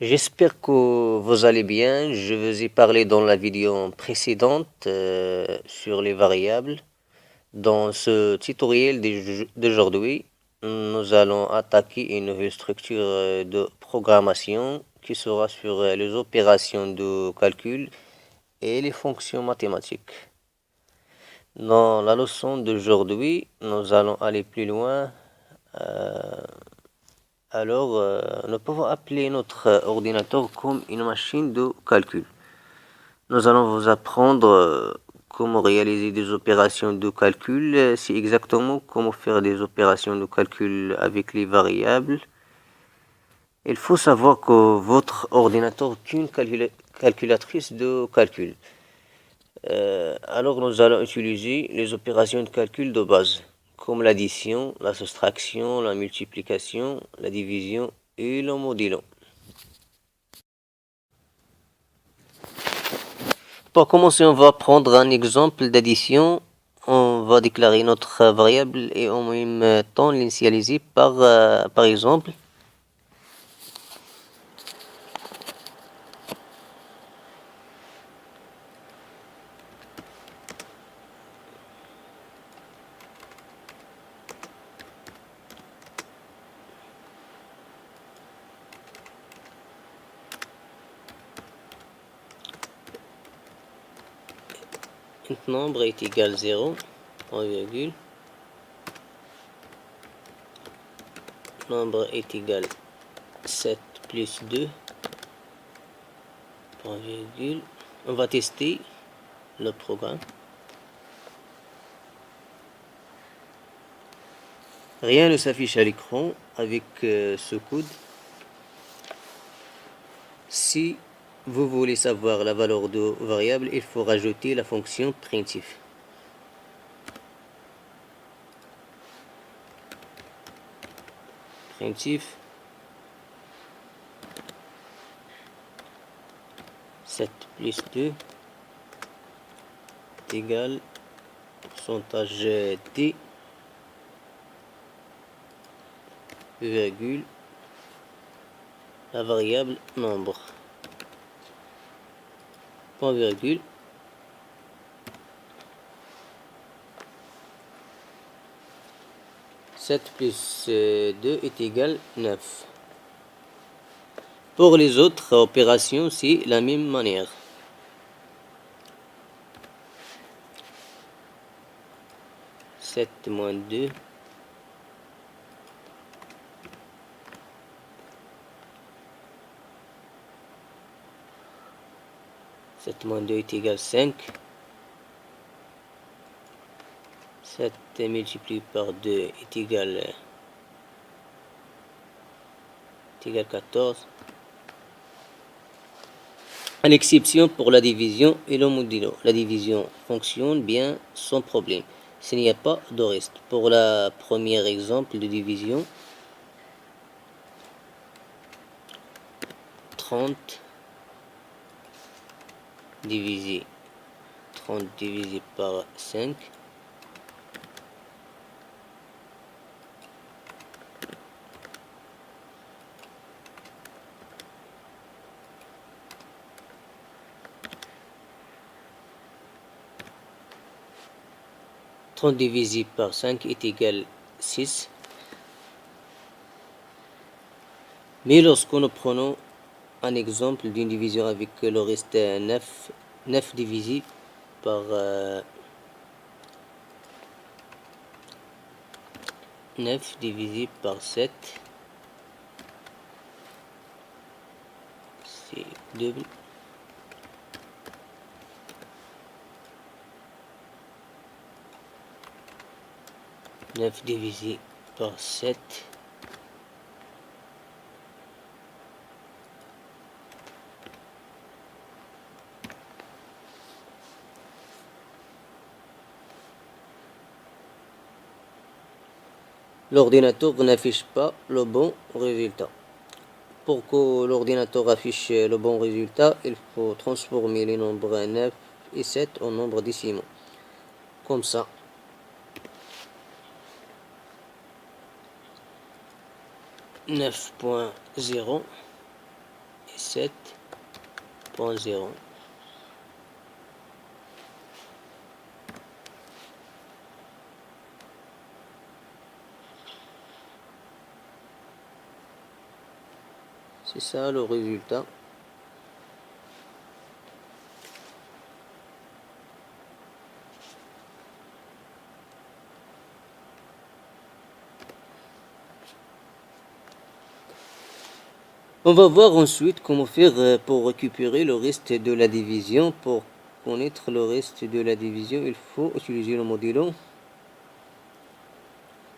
J'espère que vous allez bien. Je vous ai parlé dans la vidéo précédente sur les variables. Dans ce tutoriel d'aujourd'hui, nous allons attaquer une nouvelle structure de programmation qui sera sur les opérations de calcul et les fonctions mathématiques. Dans la leçon d'aujourd'hui, nous allons aller plus loin. Nous pouvons appeler notre ordinateur comme une machine de calcul. Nous allons vous apprendre comment réaliser des opérations de calcul, c'est exactement comment faire des opérations de calcul avec les variables. Il faut savoir que votre ordinateur est une calculatrice de calcul. Alors nous allons utiliser les opérations de calcul de base, comme l'addition, la soustraction, la multiplication, la division et le modulo. Pour commencer, on va prendre un exemple d'addition. On va déclarer notre variable et en même temps l'initialiser par exemple. Un nombre est égal 0, point virgule. Nombre est égal 7 plus 2, point virgule. On va tester le programme. Rien ne s'affiche à l'écran avec ce code. Si vous voulez savoir la valeur de variable, il faut rajouter la fonction printf. Printf 7 plus 2 est égal pourcentage t virgule la variable nombre point virgule sept plus 2 est égal 9. Pour les autres opérations, c'est la même manière. Sept moins 2 7 moins 2 est égal 5. 7 multiplié par 2 est égal 14. À l'exception pour la division et le modulo. La division fonctionne bien sans problème. S'il n'y a pas de reste. Pour le premier exemple de division, 30 divisé par 5. Divisé par 5 est égal 6. Mais lorsque nous prenons un exemple d'une division avec le reste 9 divisé par 9 divisé par 7, c'est double. Neuf divisé par 7. L'ordinateur n'affiche pas le bon résultat. Pour que l'ordinateur affiche le bon résultat, il faut transformer les nombres 9 et 7 en nombres décimaux. Comme ça. 9.0 7.0. C'est ça le résultat. On va voir ensuite comment faire pour récupérer le reste de la division. Pour connaître le reste de la division, il faut utiliser le modulo,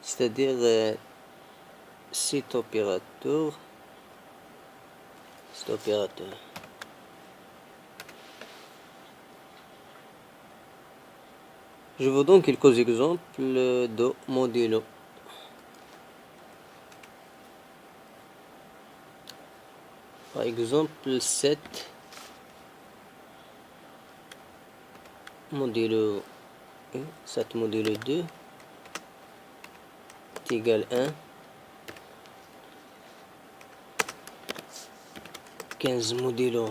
c'est-à-dire cet opérateur. Je vous donne quelques exemples de modulo. Par exemple, 7 modulo 2 est égal à 1. 15 modulo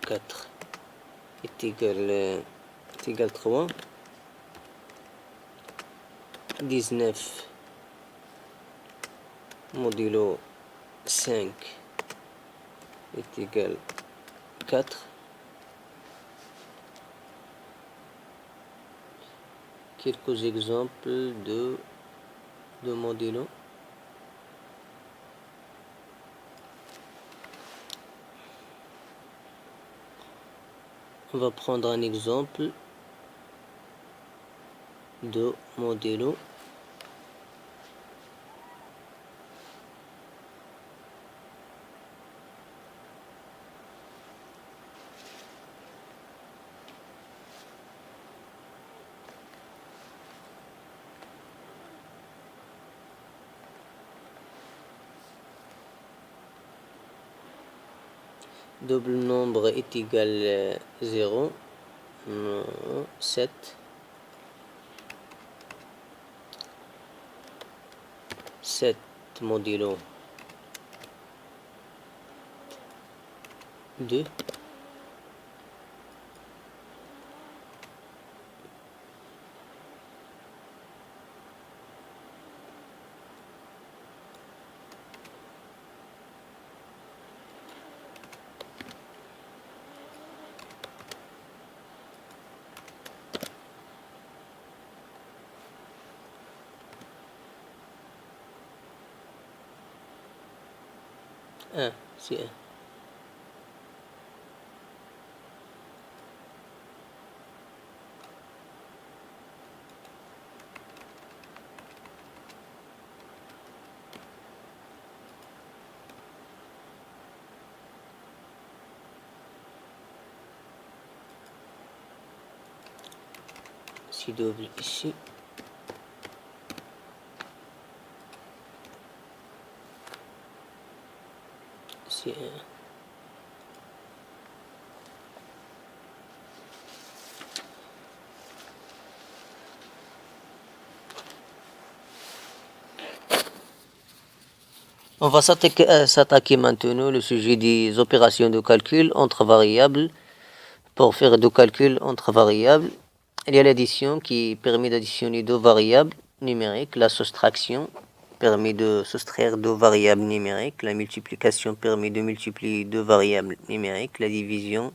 4 est égal 3. 19 modulo 5 est égal 4. Quelques exemples de modulo. On va prendre un exemple de modulo. Double nombre est égal 0. 7. 7 modulo 2. C'est 1. Si double ici. C'est 1. On va s'attaquer maintenant au sujet des opérations de calcul entre variables. Pour faire du calcul entre variables, il y a l'addition qui permet d'additionner deux variables numériques, la soustraction permet de soustraire deux variables numériques, la multiplication permet de multiplier deux variables numériques, la division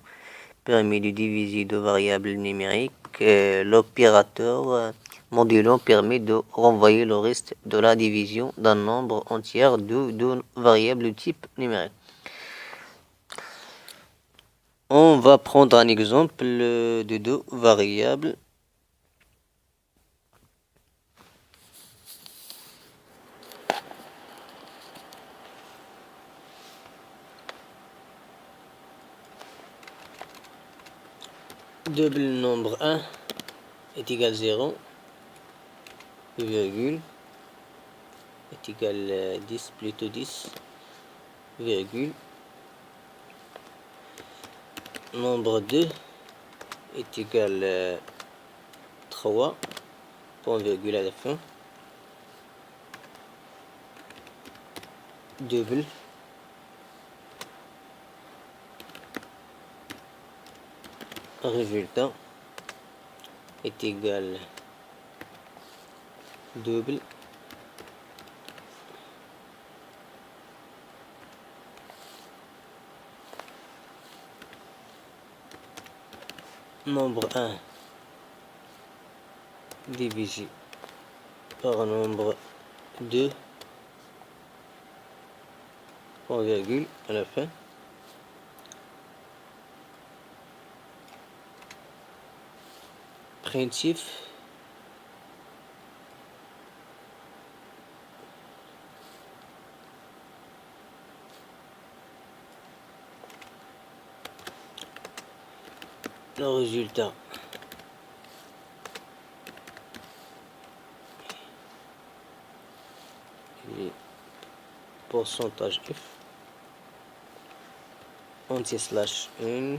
permet de diviser deux variables numériques, l'opérateur modulo permet de renvoyer le reste de la division d'un nombre entier de deux variables de type numérique. On va prendre un exemple de deux variables. Double nombre 1 est égal 0, virgule, est égal 10, plutôt 10, virgule. Nombre 2 est égal 3, point virgule à la fin, double. résultat est égal double nombre 1 divisé par nombre 2 en virgule à la fin primitif le résultat est pourcentage f anti-slash 1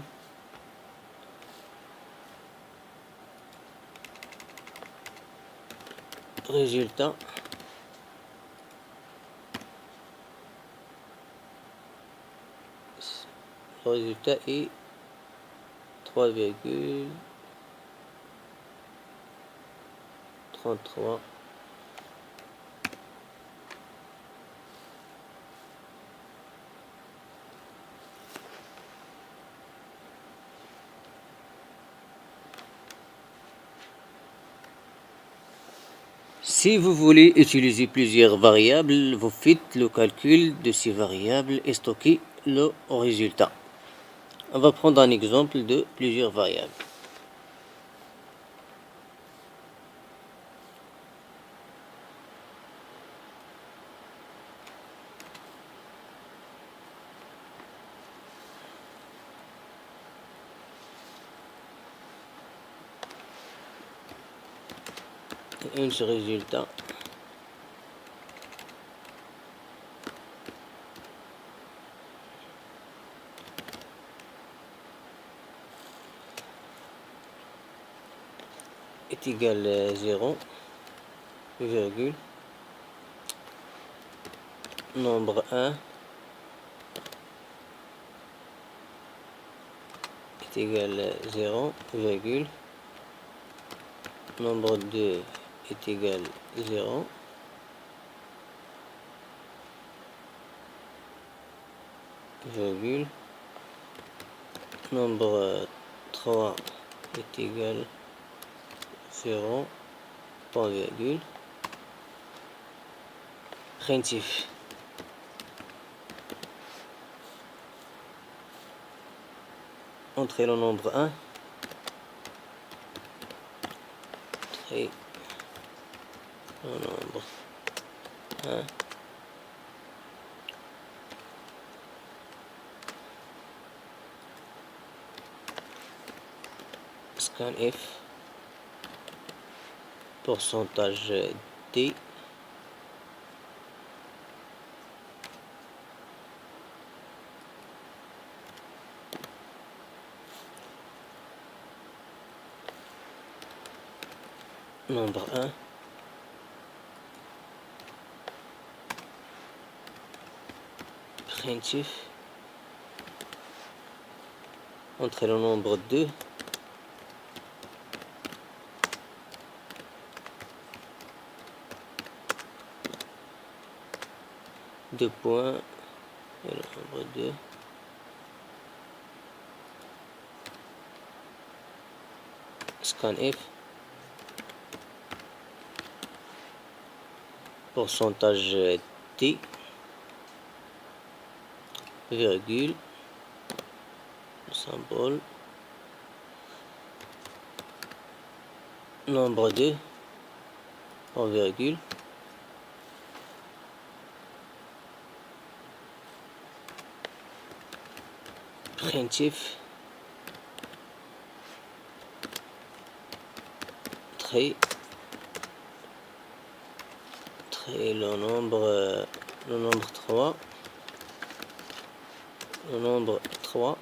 résultat le résultat est 3,33. Si vous voulez utiliser plusieurs variables, vous faites le calcul de ces variables et stockez le résultat. On va prendre un exemple de plusieurs variables. Et ce résultat est égal à 0, virgule, nombre 1 est égal à 0, virgule, nombre 2 est égal à 0, virgule, nombre 3 est égal à 0, point virgule, primitif. Entrez le nombre 1, et le nombre 1, scanf, pourcentage D, nombre 1, primitif, entre le nombre 2, deux points, et le nombre 2, scanf, pourcentage T, virgule, symbole, nombre 2, en virgule, primitif, trait, le nombre 3, le nombre 3,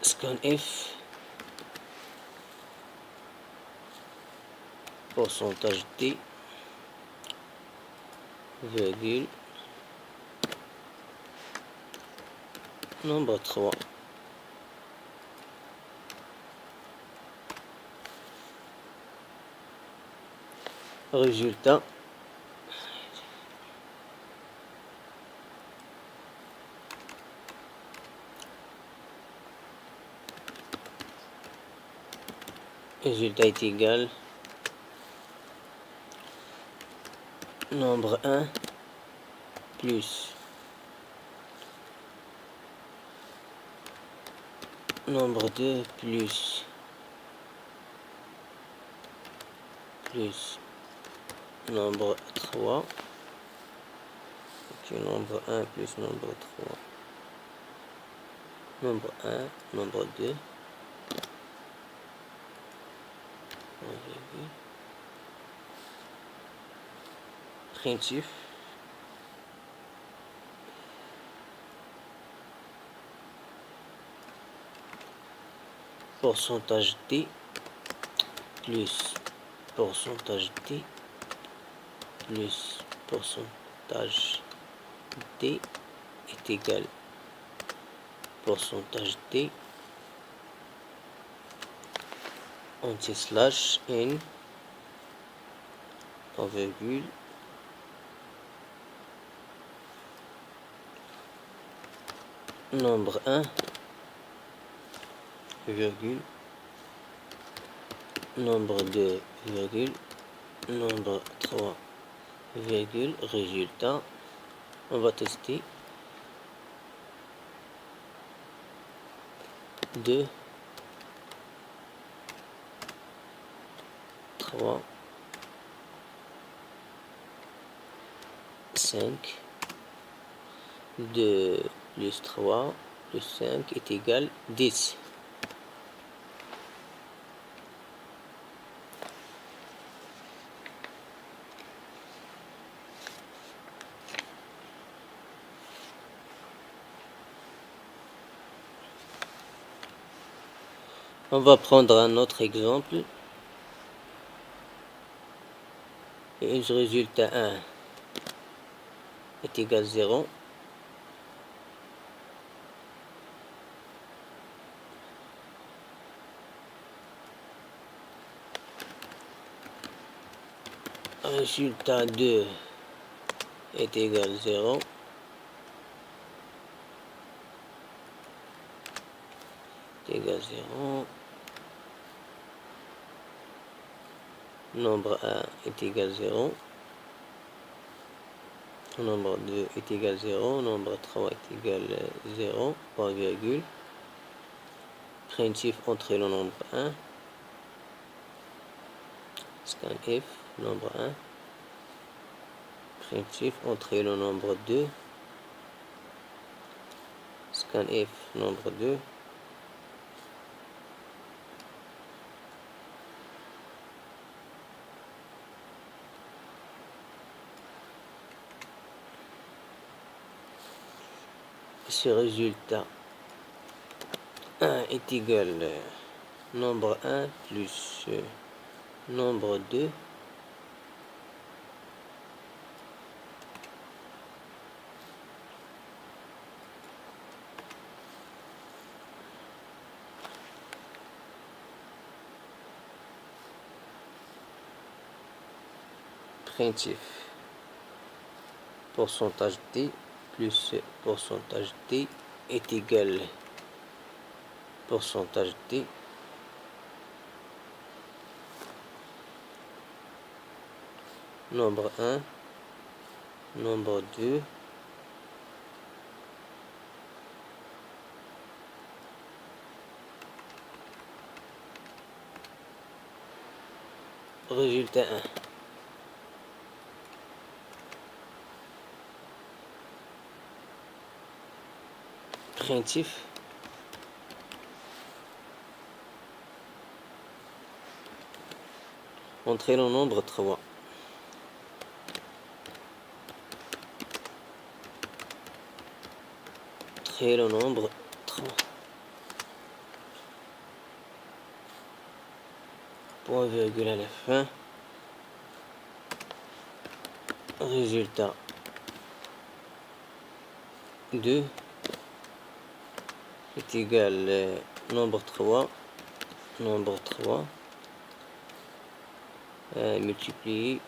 scanf, pourcentage D, virgule, nombre 3. Résultat, est égal nombre 1 plus nombre 2 plus nombre 3. Ok, nombre 1 plus nombre 3. Nombre 1, nombre 2. Primitif. Pourcentage D plus pourcentage D plus pourcentage D est égal pourcentage D anti-slash N en virgule nombre 1 virgule nombre 2 virgule nombre 3 virgule résultat. On va tester 2 3 5 2 plus 3 plus 5 est égal 10. On va prendre un autre exemple. Et le résultat 1 est égal 0. Résultat 2 est égal 0. Est égal 0. Nombre 1 est égal 0. Nombre 2 est égal 0. Nombre 3 est égal 0. Point virgule. Primitif entre le nombre 1. Scanf, nombre 1. Primitif entre le nombre 2. Scanf, nombre 2. Ce résultat 1 est égal nombre 1 plus nombre 2 primitif pourcentage D plus pourcentage D est égal pourcentage D nombre 1 nombre 2 résultat 1. Primitif entre le nombre 3. Entre le nombre 3. Point virgule à la fin. résultat 2 est égal nombre 3 multiplié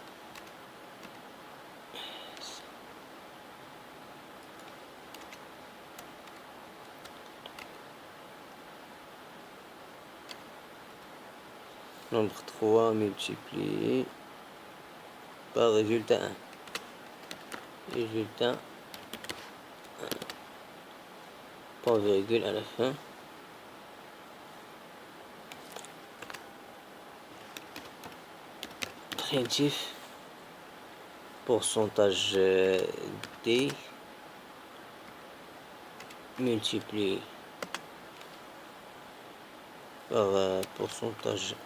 nombre 3 multiplié par résultat 1. Résultat 1. Point virgule à la fin. Primitif. Pourcentage D multiplié par pourcentage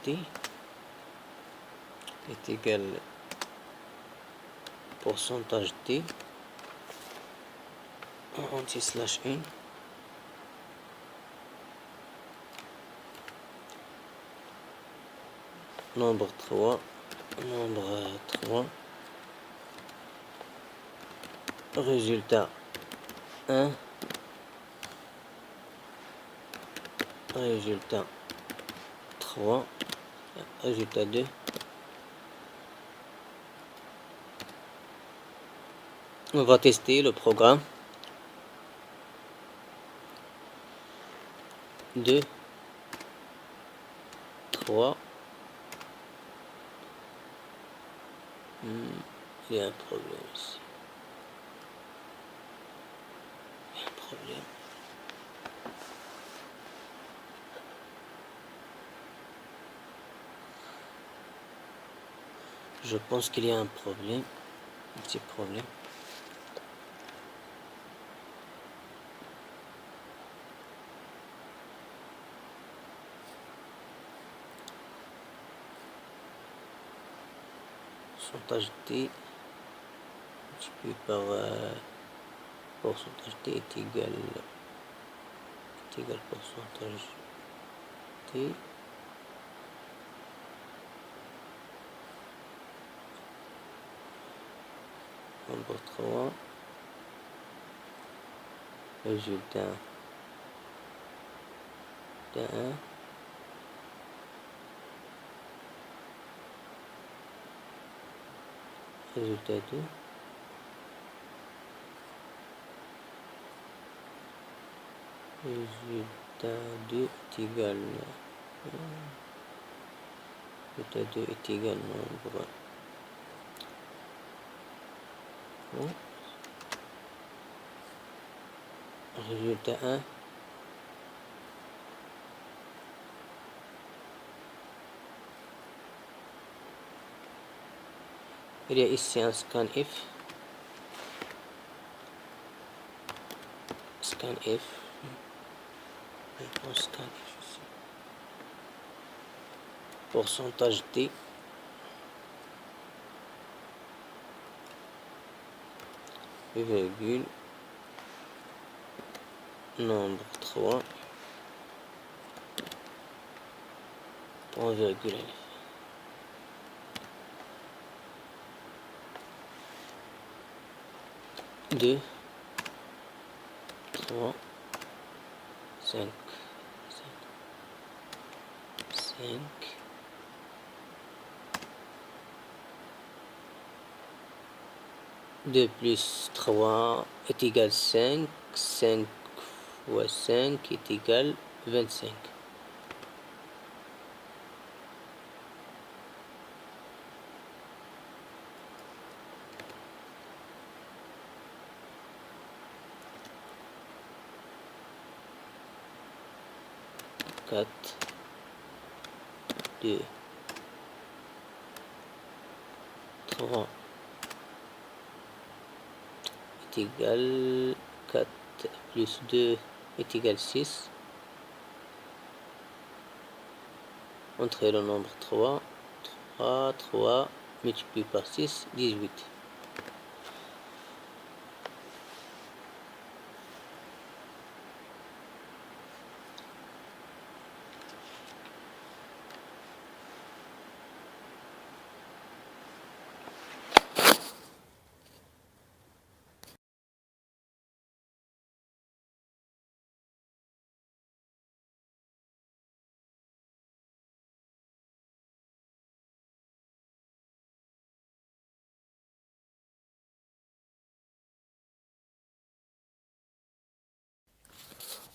D est égal pourcentage D anti/1 nombre 3 résultat 1 résultat 3 résultat 2 on va tester le programme 2 3 il y a un problème ici. Il y a un problème. Je pense qu'il y a un problème. Un petit problème. Pourcentage T multiplié par pourcentage T est égal pourcentage T nombre 3 résultat 1 résultat 2 résultat 2 est égal résultat 2 est égal nombre résultat 1 il y a ici un scanf ici. Pourcentage T virgule nombre 3 point virgule 2 3 5 2 plus 3 est égal 5 5 fois 5 est égal 25 4 2 3 est égal 4 plus 2 est égal 6. Entrez le nombre 3 multiplié par 6 18.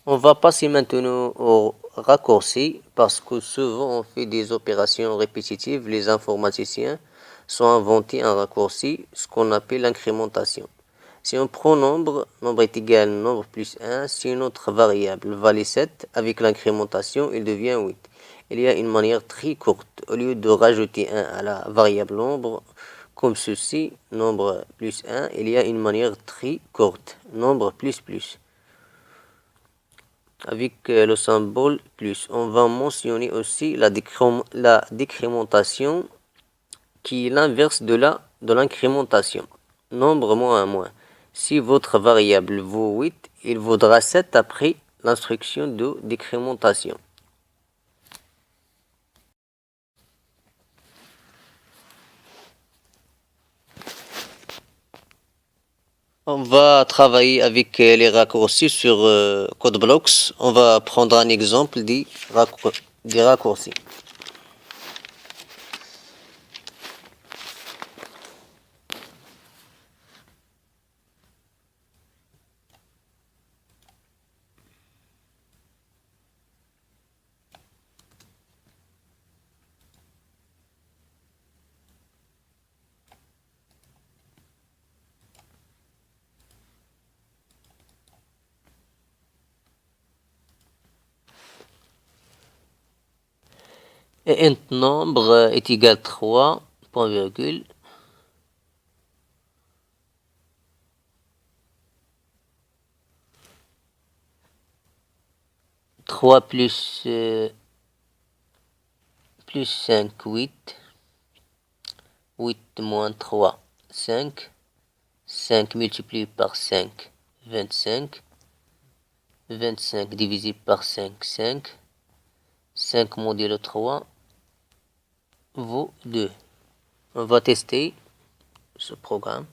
On va passer maintenant au raccourci parce que souvent on fait des opérations répétitives. Les informaticiens sont inventés un raccourci, ce qu'on appelle l'incrémentation. Si on prend nombre est égal à nombre plus 1, si une autre variable valait 7, avec l'incrémentation, il devient 8. Il y a une manière très courte. Au lieu de rajouter 1 à la variable nombre, comme ceci, nombre plus 1, il y a une manière très courte, nombre plus plus. Avec le symbole plus, on va mentionner aussi la décrémentation qui est l'inverse de l'incrémentation. Nombre moins 1 moins. Si votre variable vaut 8, il vaudra 7 après l'instruction de décrémentation. On va travailler avec les raccourcis sur CodeBlocks. On va prendre un exemple des raccourcis. Et un nombre est égal à 3, point virgule. Trois plus 5, 8. 8 moins 3, 5. 5 multiplié par 5, 25. 25 divisé par 5, 5. 5 modulo 3 vaut 2. On va tester ce programme.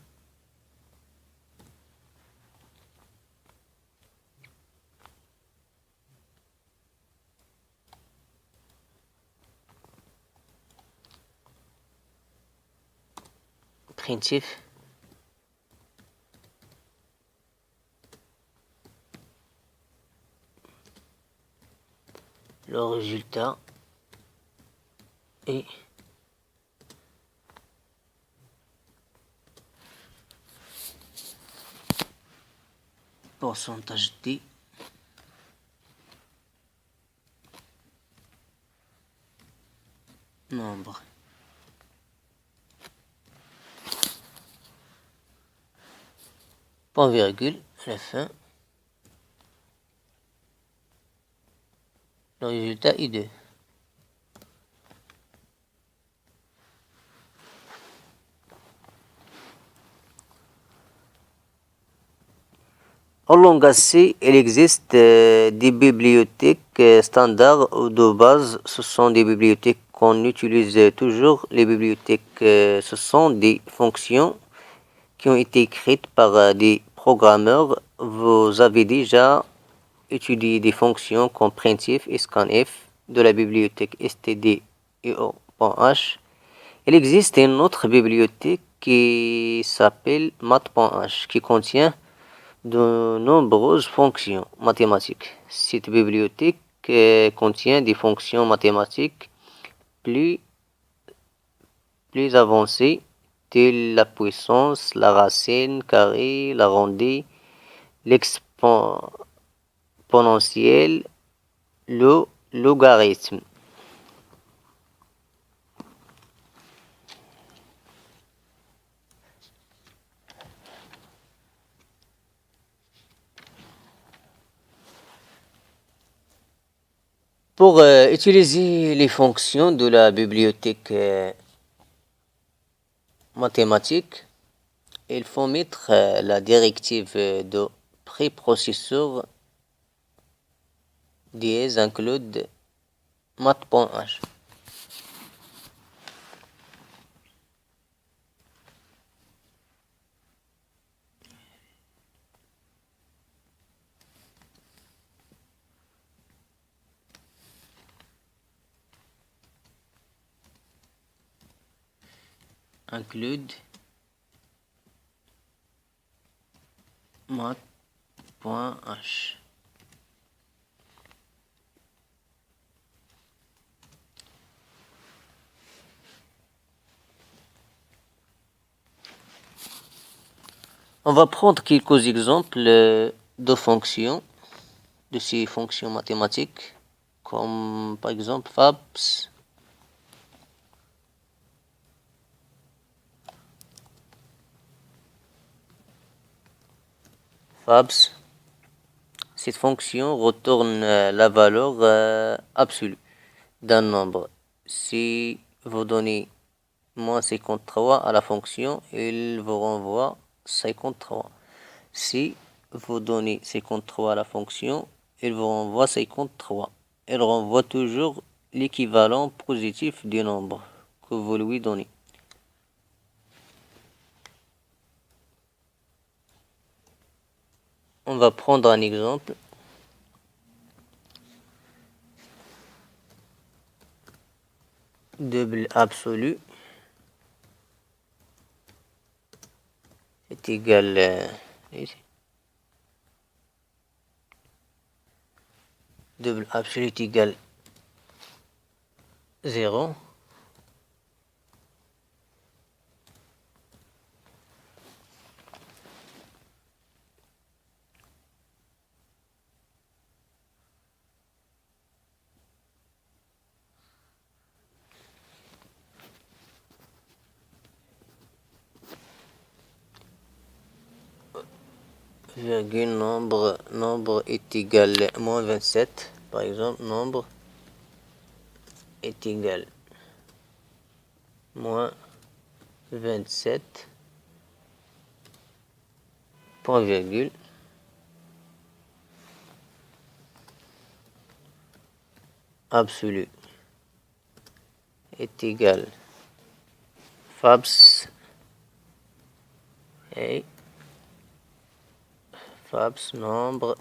Primitif. Le résultat est pourcentage D nombre. Point virgule à la fin. Le résultat est 2. En langage C, il existe des bibliothèques standards ou de base. Ce sont des bibliothèques qu'on utilise toujours. Les bibliothèques, ce sont des fonctions qui ont été écrites par des programmeurs. Vous avez déjà étudié des fonctions comme printf et scanf de la bibliothèque stdio.h. Il existe une autre bibliothèque qui s'appelle math.h qui contient de nombreuses fonctions mathématiques. Cette bibliothèque contient des fonctions mathématiques plus avancées telles la puissance, la racine carrée, l'arrondi, l'exponentielle, le logarithme. Pour utiliser les fonctions de la bibliothèque mathématique, il faut mettre la directive de préprocesseur dièse include math.h. Include math.h. On va prendre quelques exemples de fonctions, de ces fonctions mathématiques, comme par exemple fabs. Cette fonction retourne la valeur absolue d'un nombre. Si vous donnez moins 53 à la fonction, il vous renvoie 53. Si vous donnez 53 à la fonction, il vous renvoie 53. Il renvoie toujours l'équivalent positif du nombre que vous lui donnez. On va prendre un exemple. Double absolu est égal double absolu est égal 0. Virgule nombre est égal moins 27. Par exemple, nombre est égal moins 27 point virgule absolu est égal fabs et fabs nombre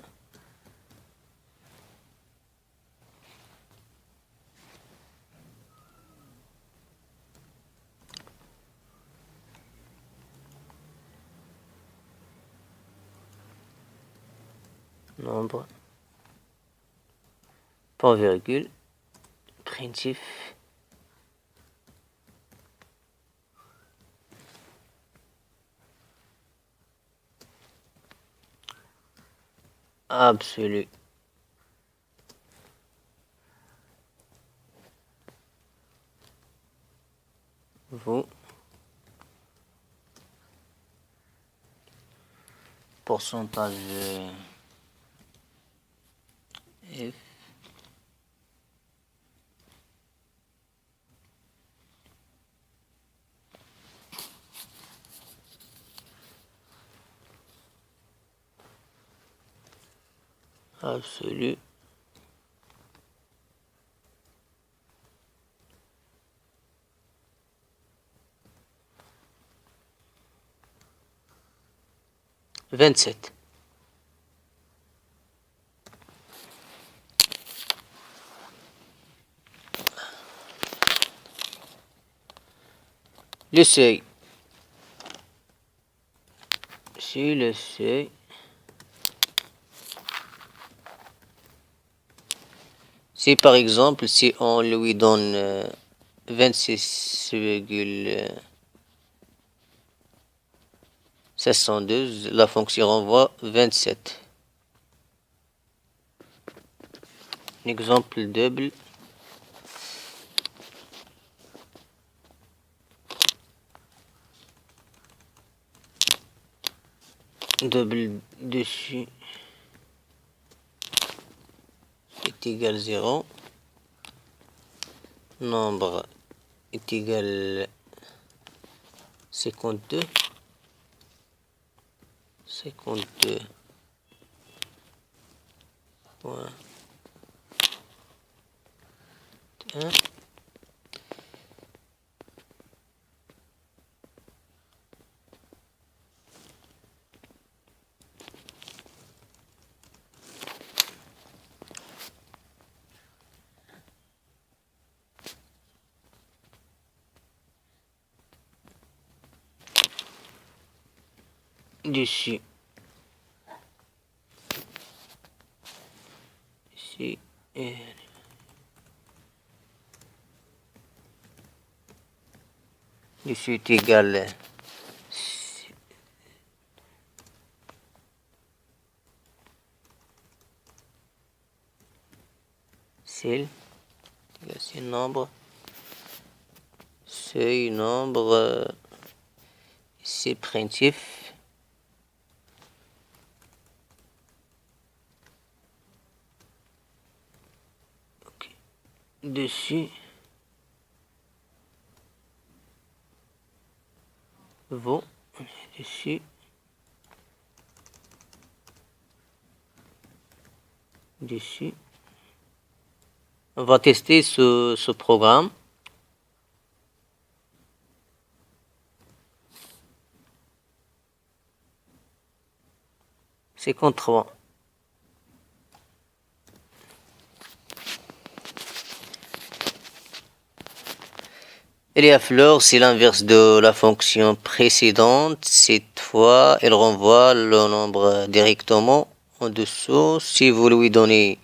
point virgule primitif absolu vous pourcentage f absolu vingt-sept. Le seuil. Si le seuil si par exemple si on lui donne 26,712, la fonction renvoie 27. Exemple double dessus est égal 0. Nombre est égal 52. 52 point 1. Dessus ici dessus est égal facile. C'est nombre. Seuil, nombre. C'est primitif. Okay. Dessus. Vaut. Dessus. Dessus. On va tester ce programme. C'est contre 3. Et la fleur, c'est l'inverse de la fonction précédente. Cette fois, elle renvoie le nombre directement en dessous. Si vous lui donnez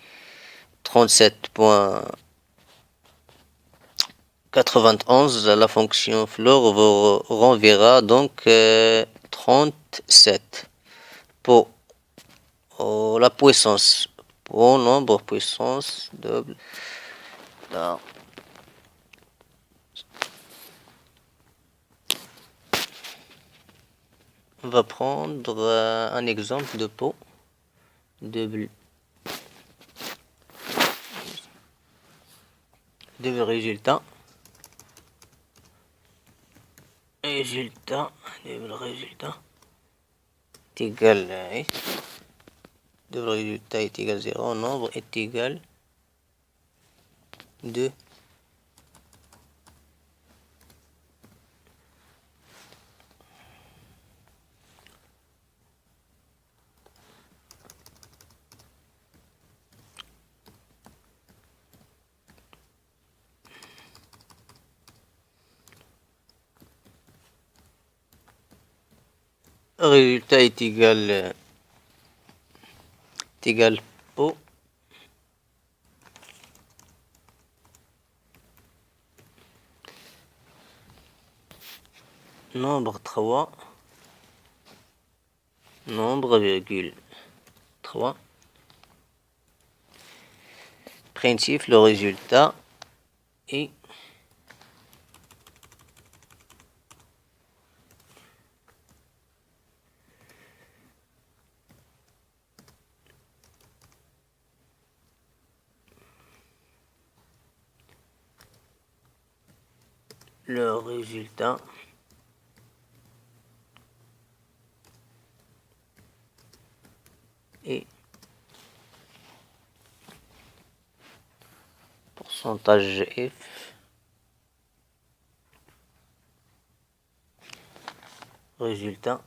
37.91, la fonction fleur vous renverra donc 37 pour la puissance. Pour nombre puissance double. Là. On va prendre un exemple de pot double résultat double résultat est égal double résultat est égal 0, nombre est égal 2. Résultat est égal pot nombre 3 nombre virgule 3 principe le résultat est le résultat est pourcentage F résultat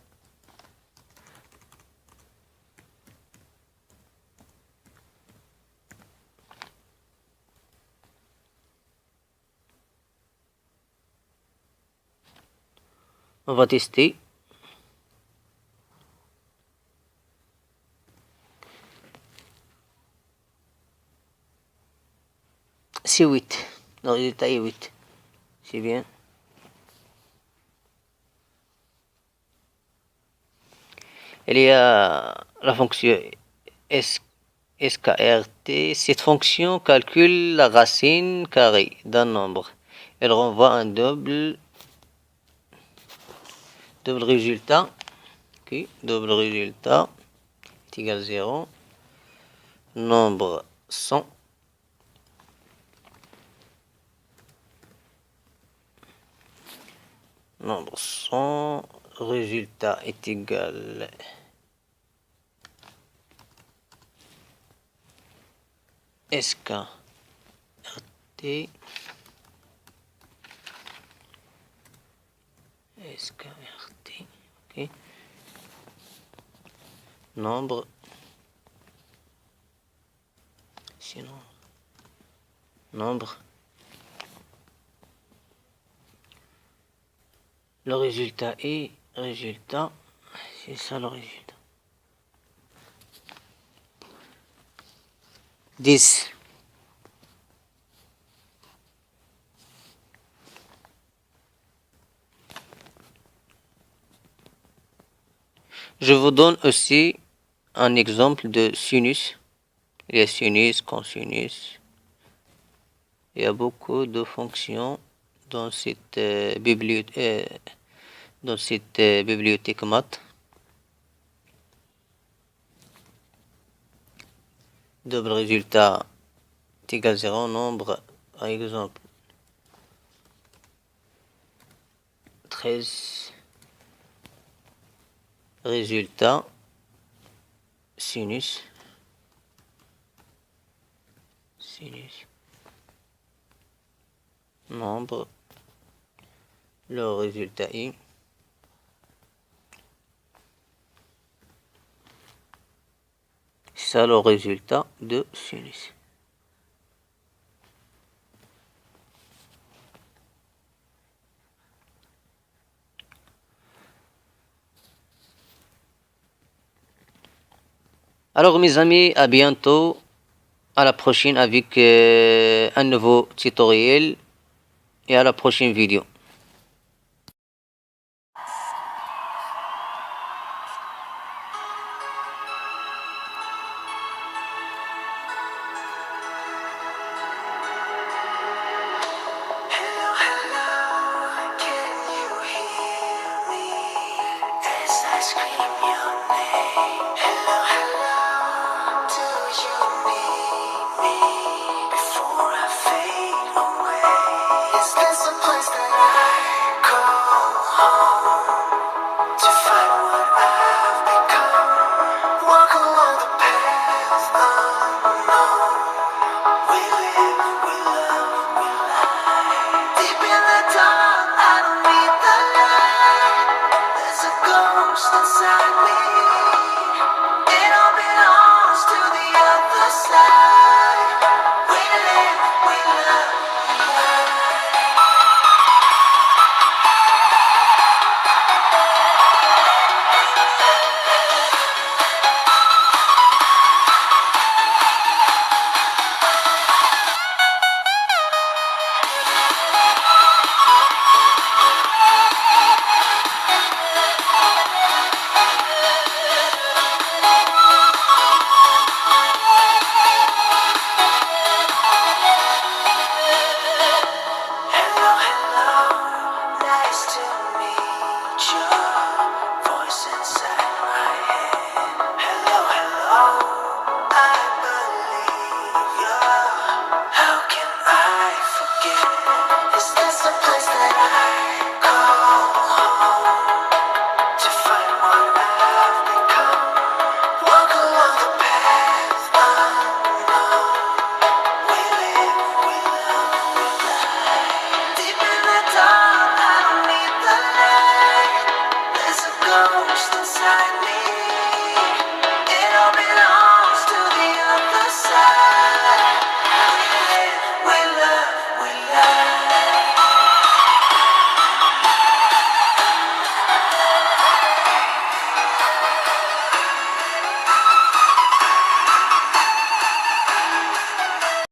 on va tester c'est 8 le résultat est 8 c'est bien. Il y a la fonction SKRT. Cette fonction calcule la racine carrée d'un nombre. Elle renvoie un double résultat. Okay. Double résultat est égal 0. Nombre 100. Nombre 100. Résultat est égal SKRT. SKRT. Okay. Nombre. Sinon. Nombre. Le résultat est résultat. C'est ça le résultat. 10. Je vous donne aussi un exemple de sinus. Il y a sinus, cosinus, Il y a beaucoup de fonctions dans cette bibliothèque math. Double résultat est égal 0, nombre, par exemple, 13, résultat, sinus, nombre, le résultat i. C'est ça le résultat de sinus. Alors mes amis, à bientôt, à la prochaine avec un nouveau tutoriel et à la prochaine vidéo. Hello, hello, can you hear me as I scream your name?